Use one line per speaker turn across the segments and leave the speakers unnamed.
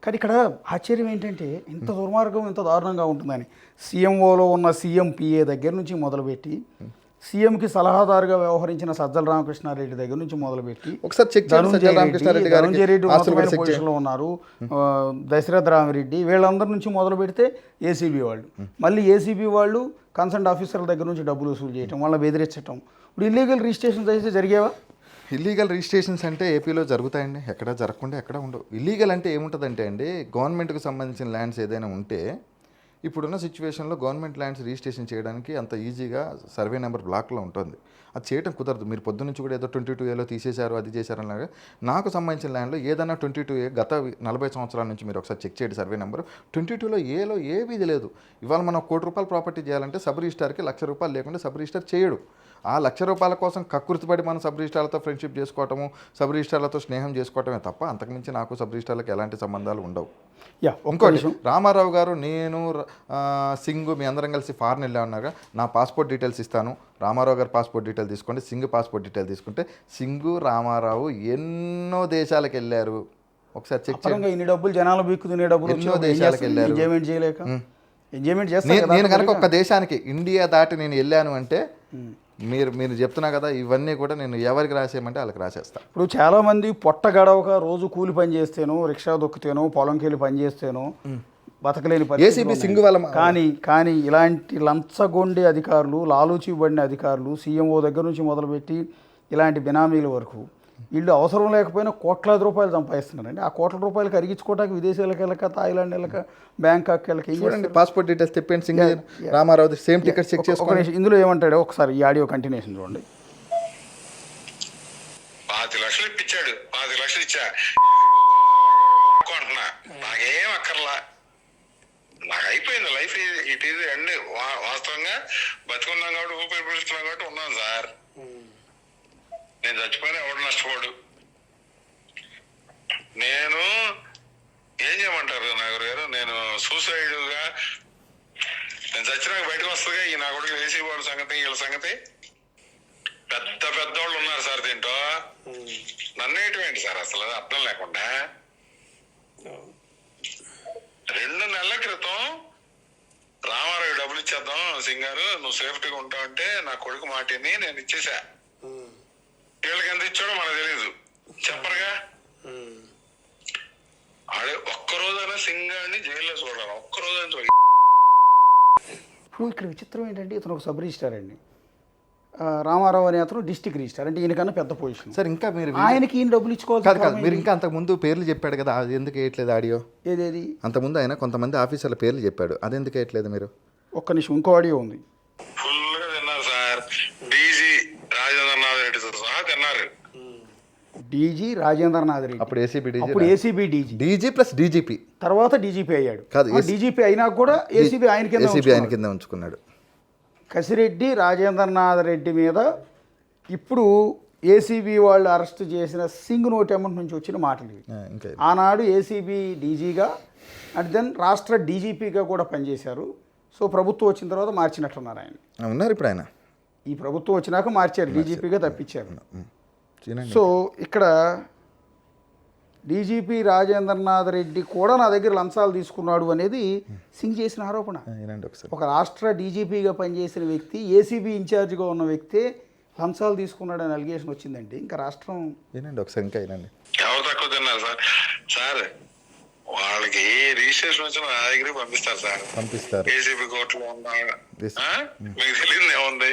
కానీ ఇక్కడ ఆశ్చర్యం ఏంటంటే ఇంత దుర్మార్గం ఇంత దారుణంగా ఉంటుందని సీఎంఓలో ఉన్న సీఎంపీఏ దగ్గర నుంచి మొదలుపెట్టి సీఎంకి సలహాదారుగా వ్యవహరించిన సజ్జల రామకృష్ణారెడ్డి దగ్గర నుంచి మొదలుపెట్టి
ఒకసారి చెక్ చేయండి. సజ్జల రామకృష్ణారెడ్డి
ధనంజయ రెడ్డి ఉన్నతమైన పొజిషన్లో ఉన్నారు, దశరథ రామిరెడ్డి, వీళ్ళందరి నుంచి మొదలు పెడితే ఏసీబీ వాళ్ళు, మళ్ళీ ఏసీబీ వాళ్ళు కన్సర్న్ ఆఫీసర్ల దగ్గర నుంచి డబ్బులు వసూలు చేయటం, వాళ్ళని బెదిరించడం. ఇప్పుడు ఇల్లీగల్ రిజిస్ట్రేషన్స్ అయితే జరిగేవా?
ఇల్లీగల్ రిజిస్ట్రేషన్స్ అంటే ఏపీలో జరుగుతాయండి, ఎక్కడ జరగకుండా ఎక్కడ ఉండవు. ఇల్లీగల్ అంటే ఏముంటుందంటే అండి, గవర్నమెంట్కి సంబంధించిన ల్యాండ్స్ ఏదైనా ఉంటే ఇప్పుడున్న సిచ్యువేషన్లో గవర్నమెంట్ ల్యాండ్స్ రిజిస్ట్రేషన్ చేయడానికి అంత ఈజీగా సర్వే నెంబర్ బ్లాక్లో ఉంటుంది. అది చేయడం కుదరదు. మీరు పొద్దు నుంచి కూడా ఏదో 22A తీసేశారు, అది చేశారు అన్నాగా. నాకు సంబంధించిన ల్యాండ్లో ఏదైనా 22A గత 40 సంవత్సరాల నుంచి మీరు ఒకసారి చెక్ చేయండి సర్వే నెంబర్. 22లో ఏలో ఏవి ఇది లేదు. ఇవాళ మనం ₹1,00,00,000 ప్రాపర్టీ చేయాలంటే సబ్ రిజిస్టార్కి ₹1,00,000 లేకుండా సబ్ రిజిస్టార్ చేయడు. ఆ ₹1,00,000 కోసం కక్కుర్తిపడి మనం సబ్ రిజిస్టార్లతో ఫ్రెండ్షిప్ చేసుకోవటము, సబ్ రిజిస్టార్లతో స్నేహం చేసుకోవటమే తప్ప అంతకుమించి నాకు సబ్ రిజిస్టార్లకు ఎలాంటి సంబంధాలు ఉండవు. ఇంకోటి, రామారావు గారు, నేను, సింగ్ మీ అందరం కలిసి ఫారెన్ వెళ్ళామన్నాగా, నా పాస్పోర్ట్ డీటెయిల్స్ ఇస్తాను, రామారావు గారు పాస్పోర్ట్ డీటెయిల్ తీసుకోండి, సింగ్ పాస్పోర్ట్ డీటెయిల్ తీసుకుంటే సింగు రామారావు ఎన్నో దేశాలకు వెళ్ళారు. ఒకసారి చెక్ చేయండి.
ఇన్ని డబ్బులు జనాలు బిక్కు తినే డబ్బులు
ఎన్నో దేశాలకు వెళ్ళారు.
ఎంజాయ్మెంట్ చేయలేక ఎంజాయ్మెంట్ చేస్తాను.
నేను కనుక ఒక్క దేశానికి ఇండియా దాటి నేను వెళ్ళాను అంటే మీరు చెప్తున్నా కదా, ఇవన్నీ కూడా నేను ఎవరికి రాసేయమంటే వాళ్ళకి రాసేస్తాను.
ఇప్పుడు చాలామంది పొట్ట గడవక రోజు కూలి పని చేస్తేనో, రిక్షా దొక్కుతేనో, పొలంకి వెళ్ళి పని చేస్తేనో బతకలేని
ఏసీబీ సింగ్ వాళ్ళ
కానీ ఇలాంటి లంచగొండే అధికారులు, లాలూచిబడిన అధికారులు, సీఎంఓ దగ్గర నుంచి మొదలుపెట్టి ఇలాంటి బినామీల వరకు వీళ్ళు అవసరం లేకపోయినా ₹1,00,00,000 సంపాదిస్తున్నారండి. ఆ ₹1,00,00,000 కరిగించుకోవడానికి విదేశాలకు వెళ్ళక, థాయిలాండ్ వెళ్ళక, బ్యాంకాక్ వెళ్ళక
చూడండి. పాస్పోర్ట్ డీటెయిల్స్ తిప్పండి, Singh Ramarao same ticket check చేసుకోండి.
ఇందులో ఏమంటాడు ఒకసారి ఈ ఆడియో కంటిన్యూషన్ చూడండి.
5 లక్షలు ఇప్పించాడు, 5 లక్షలు ఇచ్చా అంటున్నా, నాకేం అక్కర్లా, నాకు అయిపోయింది లైఫ్. It is end. వాస్తవంగా బతుకున్నాం కాబట్టి, ఊపిరి పీలుస్తున్నాం కాబట్టి ఉన్నాను సార్. నేను చచ్చిపోయినా ఎవడు నష్టపోడు. నేను ఏం చేయమంటారు నాగర్ గారు, నేను సూసైడ్గా నేను చచ్చినాక బయటకు వస్తుందిగా ఈ నా కొడుకు వేసే వాళ్ళ సంగతి, వీళ్ళ సంగతి. పెద్దోళ్ళు ఉన్నారు సార్ దీంట్లో. నన్నేటువంటి సార్ అసలు అర్థం లేకుండా. 2 నెలల క్రితం రామారావు డబ్బులు ఇచ్చేద్దాం సింగారు, నువ్వు సేఫ్టీగా ఉంటావంటే నా కొడుకు మాటిని నేను ఇచ్చేసా. వీళ్ళకి ఎంత ఇచ్చాడో మనకు తెలీదు, చెప్పరుగా. ఆడే ఒక్కరోజైనా సింగాన్ని జైల్లో చూడాలి, ఒక్కరోజైనా.
ఇప్పుడు ఇక్కడ విచిత్రం ఏంటంటే, ఇతను ఒక సబ్ రిజిస్టార్ అండి, రామారావు అనే అతను డిస్ట్రిక్ట్ రిజిస్టార్, అంటే ఈయనకన్నా పెద్ద పొజిషన్.
సార్ ఇంకా మీరు
ఆయనకి ఈయన డబ్బులు ఇచ్చుకోవాలి
కాదు. మీరు ఇంకా అంతకుముందు పేర్లు చెప్పాడు కదా, అది ఎందుకు వేయట్లేదు ఆడియో?
ఏదేది?
అంతకుముందు ఆయన కొంతమంది ఆఫీసర్ల పేర్లు చెప్పాడు, అది ఎందుకు వేయట్లేదు మీరు?
ఒక్క నిమిషం, ఇంకో ఆడియో ఉంది.
ఫుల్గా తిన్నారు సార్. డీజీ రాజేంద్రనాథ్ రెడ్డితో సహా తిన్నారు.
డీజీ రాజేంద్రనాథ్ రెడ్డి
అప్పుడు
ఏసీబీ
డీజీ ప్లస్ డీజీపీ,
తర్వాత డీజీపీ అయ్యాడు.
కాదు,
డీజీపీ అయినా కూడా ఏసీబీ ఆయన
కింద ఉంచుకున్నాడు.
కసిరెడ్డి రాజేంద్రనాథ్ రెడ్డి మీద ఇప్పుడు ఏసీబీ వాళ్ళు అరెస్ట్ చేసిన సింగ్ నోటెమెంట్ నుంచి వచ్చిన మాటలు ఇవి. ఆనాడు ఏసీబీ డీజీగా అండ్ దెన్ రాష్ట్ర డీజీపీగా కూడా పనిచేశారు. సో ప్రభుత్వం వచ్చిన తర్వాత మార్చినట్టున్నారు ఆయన.
ఉన్నారు ఇప్పుడు ఆయన.
ఈ ప్రభుత్వం వచ్చినాక మార్చారు, డీజీపీగా తప్పించారు. సో ఇక్కడ డీజీపీ రాజేంద్రనాథ్ రెడ్డి కూడా నా దగ్గర లంచాలు తీసుకున్నాడు అనేది సింగ్ చేసిన ఆరోపణ. ఒక రాష్ట్ర డీజీపీగా పనిచేసిన వ్యక్తి, ఏసీబీ ఇన్ఛార్జిగా ఉన్న వ్యక్తి లంచాలు తీసుకున్నాడు అని అలిగేషన్ వచ్చిందండి. ఇంకా రాష్ట్రం
ఒకసారి ఇంకా
ఎవరు తక్కువ తిన్నారు సార్? సార్ వాళ్ళకి ఏ రిజిస్ట్రేషన్ వచ్చినా నా దగ్గరికి పంపిస్తారు. ఏసీబీ కోర్టులో ఉన్నా మీకు తెలియదు ఏముంది.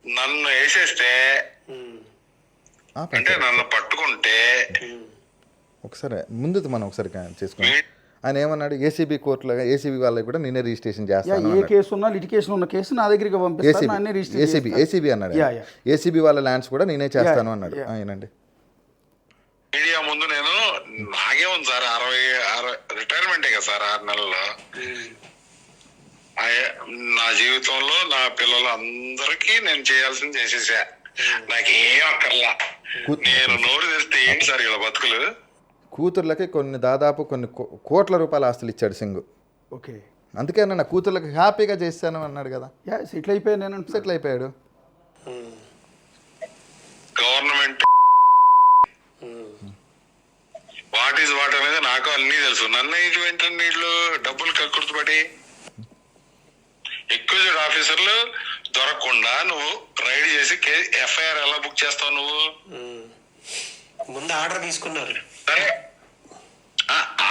నన్ను వేసేస్తే అంటే నన్ను పట్టుకుంటే
ఒకసారి ముందు మనం ఒకసారి చేసుకుని ఆయన ఏమన్నాడు, ఏసీబీ కోర్టులో ఏసీబీ వాళ్ళకి కూడా నేనే రిజిస్ట్రేషన్ చేస్తాను.
ఏ కేసు ఉన్నా లిటిగేషన్ ఉన్న కేసు నా దగ్గరికి పంపిస్తాను.
ఏసీబీ అన్నాడు. ఏసీబీ వాళ్ళ ల్యాండ్స్ కూడా నేనే చేస్తాను అన్నాడు. ఆయనండి
మీడియా ముందు నేను నాగే ఉంది సార్, 60 రిటైర్మెంటే కదా సార్ 6 నెలల్లో. నా జీవితంలో నా పిల్లలు అందరికీ నేను చేయాల్సింది చేసేసా. నాకేం అక్కర్లా. నేను నోరు తెస్తే ఏంటి సార్ ఇలా బతుకులు.
కూతుర్లకి దాదాపు కొన్ని కోట్ల రూపాయల ఆస్తులు ఇచ్చాడు సింగ్.
ఓకే,
అందుకే నా కూతుర్లకి హ్యాపీగా చేస్తాను అన్నాడు కదా.
సెటిల్ అయిపోయాను.
సెటిల్ అయిపోయాడు.
Government what is is what అనేది నాకు అన్నీ తెలుసు. నన్ను ఏంటంటే వీళ్ళు డబ్బులు కక్కుర్తుపడి ఎక్విజిట్ ఆఫీసర్లు దొరకకుండా నువ్వు రైడ్ చేసి ఎఫ్ఐఆర్ ఎలా బుక్ చేస్తావు నువ్వు?
ముందు ఆర్డర్ తీసుకున్నారు.
సరే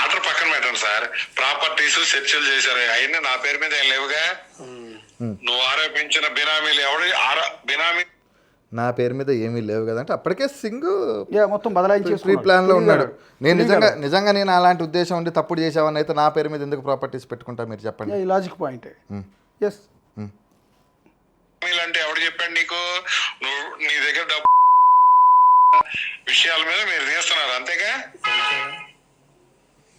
ఆర్డర్ పక్కన పెట్టండి సార్, ప్రాపర్టీస్ సెర్చ్లు చేశారు, అవన్నీ నా పేరు మీద ఏం లేవుగా. నువ్వు ఆరోపించిన బినామీలు ఎవడు బినామీ
నా పేరు మీద ఏమీ లేవు కదంటే అప్పటికే సింగ్
మొత్తం బదలాయించి
ప్రీ ప్లాన్లో ఉన్నాడు. నేను నిజంగా నేను అలాంటి ఉద్దేశం ఉండి తప్పుడు చేసావని అయితే నా పేరు మీద ఎందుకు ప్రాపర్టీస్ పెట్టుకుంటా మీరు చెప్పండి.
Logic point. ఎస్,
అంటే ఎవడు చెప్పాడు నీకు? నువ్వు నీ దగ్గర డబ్బు విషయాల మీద మీరు తీస్తున్నారు అంతేగా.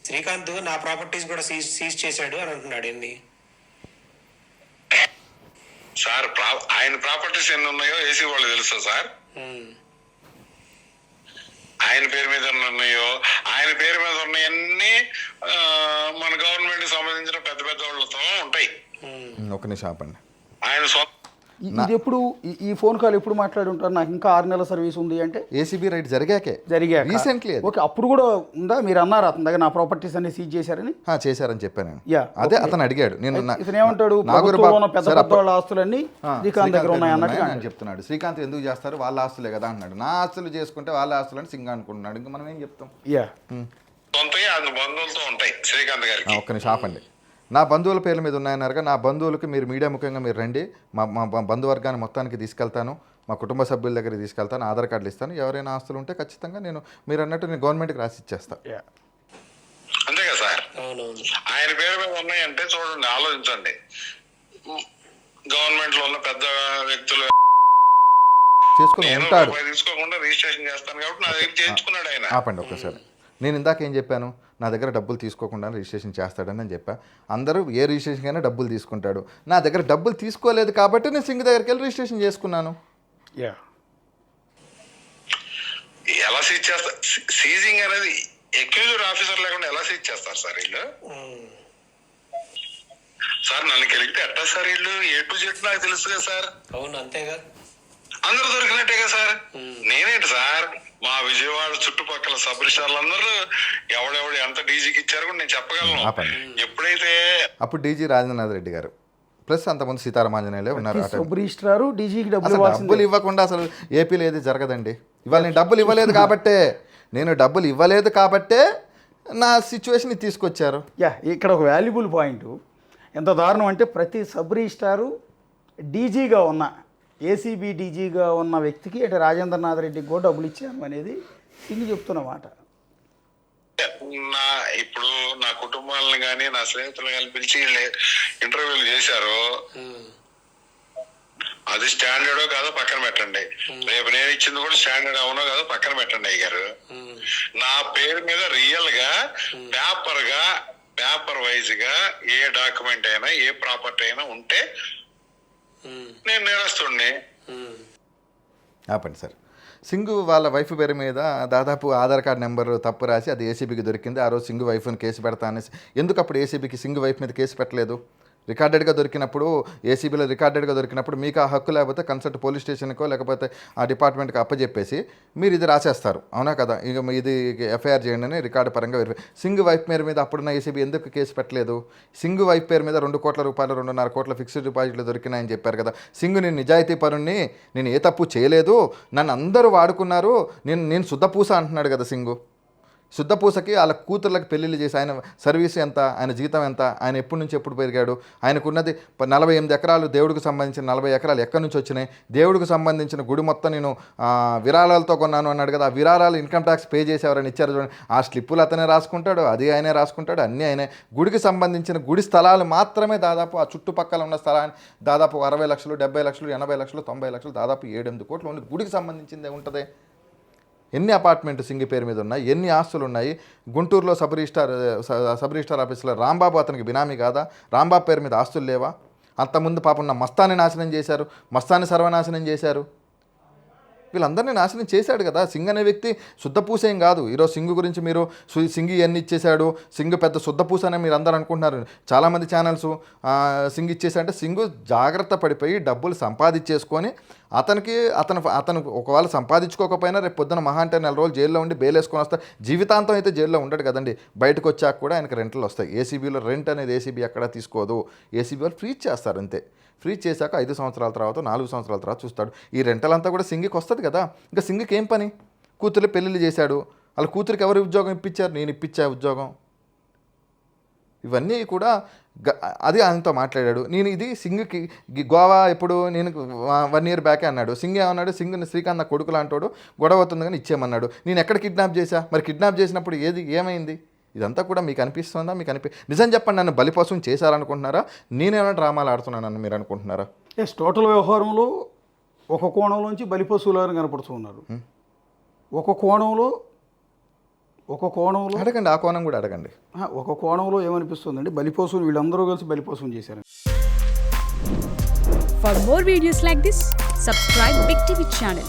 శ్రీకాంత్ నా ప్రాపర్టీస్ కూడా సీజ్ చేశాడు అని అంటున్నాడు. ఏంది
సార్ ఆయన ప్రాపర్టీస్ ఎన్ని ఉన్నాయో ఏసీ వాళ్ళు తెలుసా సార్? ఆయన పేరు మీద ఎన్ని ఉన్నాయో, ఆయన పేరు మీద ఉన్నాయన్నీ మన గవర్నమెంట్ సంబంధించిన పెద్ద పెద్ద వాళ్ళతో ఉంటాయి.
ఒక నిమిషం ఆపండి.
ఆయన
ఇది ఎప్పుడు ఈ ఫోన్ కాల్ ఎప్పుడు మాట్లాడి ఉంటారు? నాకు ఇంకా 6 నెలల సర్వీస్ ఉంది అంటే
ఏసీబీ రైడ్ జరిగాక రీసెంట్లీ.
ఓకే, అప్పుడు కూడా ఉందా? మీరు అన్నారు అతని దగ్గర నా ప్రాపర్టీస్ అన్ని సీజ్ చేశారని.
చేశారని చెప్పాను నేను. అదే అతను అడిగాడు. నేను
ఇతను ఏమంటాడు? పెద్ద పెద్ద వాళ్ళ ఆస్తులన్నీ శ్రీకాంత్ దగ్గర ఉన్నాయి అన్నట్టు
అని చెప్తున్నాడు. శ్రీకాంత్ ఎందుకు చేస్తారు? వాళ్ళ ఆస్తులే కదా అన్నాడు. నా ఆస్తులు చేసుకుంటే వాళ్ళ ఆస్తులు అని సింగ్ అనుకుంటున్నాడు. ఇంకా మనం ఏం చెప్తాం?
బంధువులతో ఉంటాయి శ్రీకాంత్ గారికి.
ఒక్క నిమిషం ఆపండి. నా బంధువుల పేర్ల మీద ఉన్నాయన్నారుగా, నా బంధువులకి మీరు మీడియా ముఖ్యంగా మీరు రండి, మా బంధువర్గాన్ని మొత్తానికి తీసుకెళ్తాను, మా కుటుంబ సభ్యుల దగ్గరికి తీసుకెళ్తాను, ఆధార్ కార్డులు ఇస్తాను, ఎవరైనా ఆస్తులు ఉంటే ఖచ్చితంగా మీరు అన్నట్టు నేను గవర్నమెంట్కి రాసి ఇచ్చేస్తాను.
అంతే కదా సార్? ఆయన పేరు మీద ఉన్నాయంటే చూడండి, ఆలోచించండి. గవర్నమెంట్ లో ఉన్న పెద్ద వ్యక్తులు
చేసుకుని ఉంటాడు,
తీసుకోకుండా రిజిస్ట్రేషన్ చేస్తాను కాబట్టి నా దగ్గర చేయించుకున్నాడు ఆయన.
ఆపండి ఒక్కసారి. నేను ఇందాక ఏం చెప్పాను? నా దగ్గర డబ్బులు తీసుకోకుండా రిజిస్ట్రేషన్ చేస్తాడని నేను చెప్పా. అందరూ ఏ రిజిస్ట్రేషన్ అయినా డబ్బులు తీసుకుంటాడు. నా దగ్గర డబ్బులు తీసుకోలేదు కాబట్టి నేను సింగ్ దగ్గరికి వెళ్ళి రిజిస్ట్రేషన్ చేసుకున్నాను.
ఎలా సీజ్ చేస్తారు? సీజింగ్ అనేది ఎక్విజిట్ ఆఫీసర్ లేకుండా ఎలా సీజ్ చేస్తారు సార్ వీళ్ళు? సార్ నన్ను కలిగితే ఎట్టా సార్ వీళ్ళు? ఏ టు జెడ్ నాకు తెలుసు కదా సార్.
అవును, అంతేగా.
అందరూ దొరికినట్టేగా సార్. నేనేంటి సార్, మా విజయవాడ చుట్టుపక్కల సబ్ రిజిస్టార్లు అందరూ ఎవడెవడు ఎంత డీజీకి ఇచ్చారు కూడా నేను చెప్పగలను. ఎప్పుడైతే
అప్పుడు డీజీ రాజేంద్రనాథ్ రెడ్డి గారు ప్లస్ అంతమంది సీతారామాంజనేయులే ఉన్నారు. డబ్బులు ఇవ్వకుండా అసలు ఏపీలో ఏది జరగదండి. ఇవాళ నేను డబ్బులు ఇవ్వలేదు కాబట్టే నా సిచ్యువేషన్ తీసుకొచ్చారు.
ఇక్కడ ఒక వాల్యుబుల్ పాయింట్ ఎంత దారుణం అంటే, ప్రతి సబ్ రిజిస్టారు డీజీగా ఉన్న ఏసీబీ డీజీగా ఉన్న వ్యక్తికి అంటే రాజేంద్రనాథ్ రెడ్డికి కూడా డబ్బులు ఇచ్చాను అనేది సింగ్ చెప్తున్నమాట.
ఇప్పుడు నా కుటుంబాలను కానీ నా స్నేహితులను కానీ పిలిచి ఇంటర్వ్యూలు చేశారు. అది స్టాండర్డో కాదో పక్కన పెట్టండి. రేపు నేను ఇచ్చింది కూడా స్టాండర్డ్ అవునో కాదో పక్కన పెట్టండి అయ్యారు. నా పేరు మీద రియల్ గా పేపర్ వైజ్ గా ఏ డాక్యుమెంట్ అయినా ఏ ప్రాపర్టీ అయినా ఉంటే నేను నేరస్తుడిని.
ఆపండి సార్. సింగు వాళ్ళ వైఫ్ పేరు మీద దాదాపు ఆధార్ కార్డ్ నెంబర్ తప్పు రాసి అది ఏసీబీకి దొరికింది. ఆ రోజు సింగు వైఫ్ని కేసు పెడతా అనేసి, ఎందుకు అప్పుడు ఏసీబీకి సింగు వైఫ్ మీద కేసు పెట్టలేదు? రికార్డెడ్గా దొరికినప్పుడు, ఏసీబీలో రికార్డెడ్గా దొరికినప్పుడు మీకు ఆ హక్కు లేకపోతే కన్సల్ట్ పోలీస్ స్టేషన్కో లేకపోతే ఆ డిపార్ట్మెంట్కి అప్పచెప్పేసి మీరు ఇది రాసేస్తారు, అవునా కదా? ఇక ఇది ఎఫ్ఐఆర్ చేయండి అని రికార్డు పరంగా వెరిఫై. సింగు వైఫ్ పేరు మీద అప్పుడున్న ఏసీబీ ఎందుకు కేసు పెట్టలేదు? సింగు వైఫ్ పేరు మీద 2 కోట్ల రూపాయలు 2.5 కోట్ల ఫిక్స్డ్ డిపాజిట్లు దొరికినాయని చెప్పారు కదా. సింగు నేను నిజాయితీ పరుణ్ణి, నేను ఏ తప్పు చేయలేదు, నన్ను అందరూ వాడుకున్నారు, నేను శుద్ధపూస అంటున్నాడు కదా సింగు. శుద్ధపూసకి వాళ్ళ కూతుర్లకు పెళ్ళిళ్ళు చేసి ఆయన సర్వీస్ ఎంత, ఆయన జీతం ఎంత, ఆయన ఎప్పటి నుంచి ఎప్పుడు పెరిగాడు, ఆయనకున్నది 48 ఎకరాలు, దేవుడికి సంబంధించిన 40 ఎకరాలు ఎక్కడి నుంచి వచ్చినాయి, దేవుడికి సంబంధించిన గుడి మొత్తం నేను విరాళాలతో కొన్నాను అన్నాడు కదా. ఆ విరాళాలు ఇన్కమ్ ట్యాక్స్ పే చేసేవారని ఇచ్చారు చూడండి. ఆ స్లిప్పులు అతనే రాసుకుంటాడు, అది ఆయనే రాసుకుంటాడు, అన్నీ ఆయనే. గుడికి సంబంధించిన గుడి స్థలాలు మాత్రమే దాదాపు ఆ చుట్టుపక్కల ఉన్న స్థలాన్ని దాదాపు 60 లక్షలు, 70 లక్షలు, 80 లక్షలు, 90 లక్షలు, దాదాపు 7-8 కోట్లు ఓన్లీ గుడికి సంబంధించిందే ఉంటుంది. ఎన్ని అపార్ట్మెంట్ సింగి పేరు మీద ఉన్నాయి, ఎన్ని ఆస్తులు ఉన్నాయి. గుంటూరులో సబ్ రిజిస్టార్ ఆఫీసులో రాంబాబు అతనికి బినామీ కాదా? రాంబాబు పేరు మీద ఆస్తులు లేవా? అంతకుముందు పాపం నా మస్తాన్ని నాశనం చేశారు, మస్తాన్ని సర్వనాశనం చేశారు. వీళ్ళందరినీ నాశనం చేశాడు కదా. సింగ్ అనే వ్యక్తి శుద్ధపూసేం కాదు. ఈరోజు సింగ్ గురించి మీరు సింగ్ ఇవన్నీ ఇచ్చేశాడు, సింగ్ పెద్ద శుద్ధపూస అని మీరు అందరూ అనుకుంటున్నారు. చాలామంది ఛానల్స్ సింగ్ ఇచ్చేసాడంటే సింగ్ జాగ్రత్త పడిపోయి డబ్బులు సంపాదించేసుకొని అతను ఒకవేళ సంపాదించుకోకపోయినా రేపు పొద్దున మహా అంటే 4 రోజులు జైల్లో ఉండి బెయిల్ వేసుకొని వస్తా. జీవితాంతం అయితే జైల్లో ఉండడు కదండి. బయటకు వచ్చాక కూడా ఆయనకు రెంట్లు వస్తాయి. ఏసీబీలో రెంట్ అనేది ఏసీబీ ఎక్కడ తీసుకోదు. ఏసీబీ వాళ్ళు ఫ్రీజ్ చేస్తారు అంతే. ఫ్రీజ్ చేశాక 5 సంవత్సరాల తర్వాత 4 సంవత్సరాల తర్వాత చూస్తాడు. ఈ రెంటలంతా కూడా సింగికి వస్తుంది కదా. ఇంకా సింగికి ఏం పని? కూతురు పెళ్ళిళ్ళు చేశాడు. వాళ్ళ కూతురికి ఎవరు ఉద్యోగం ఇప్పించారు? నేను ఇప్పించా ఉద్యోగం. ఇవన్నీ కూడా అది ఆయనతో మాట్లాడాడు. నేను ఇది సింగ్కి గోవా ఎప్పుడు నేను 1 year బ్యాకే అన్నాడు. సింగ్ ఏమన్నాడు? సింగ్ శ్రీకాంత్ నా కొడుకులు అంటాడు, గొడవ అవుతుంది కానీ ఇచ్చేయమన్నాడు. నేను ఎక్కడ కిడ్నాప్ చేశా? మరి కిడ్నాప్ చేసినప్పుడు ఏమైంది? ఇదంతా కూడా మీకు అనిపిస్తుందా? నిజం చెప్పండి, నన్ను బలిపశువుని చేశారనుకుంటున్నారా? నేనేమైనా డ్రామాలు ఆడుతున్నానని మీరు అనుకుంటున్నారా?
ఎస్, టోటల్ వ్యవహారంలో ఒక కోణంలోంచి బలిపశువులను కనపడుతూ ఉన్నారు. ఒక కోణంలో
అడగండి, ఆ కోణం కూడా అడగండి.
ఒక కోణంలో ఏమనిపిస్తుందండి, బలిపశువులు వీళ్ళందరూ కలిసి బలిపశువుని చేశారు.
For more videos like this, subscribe Big TV channel.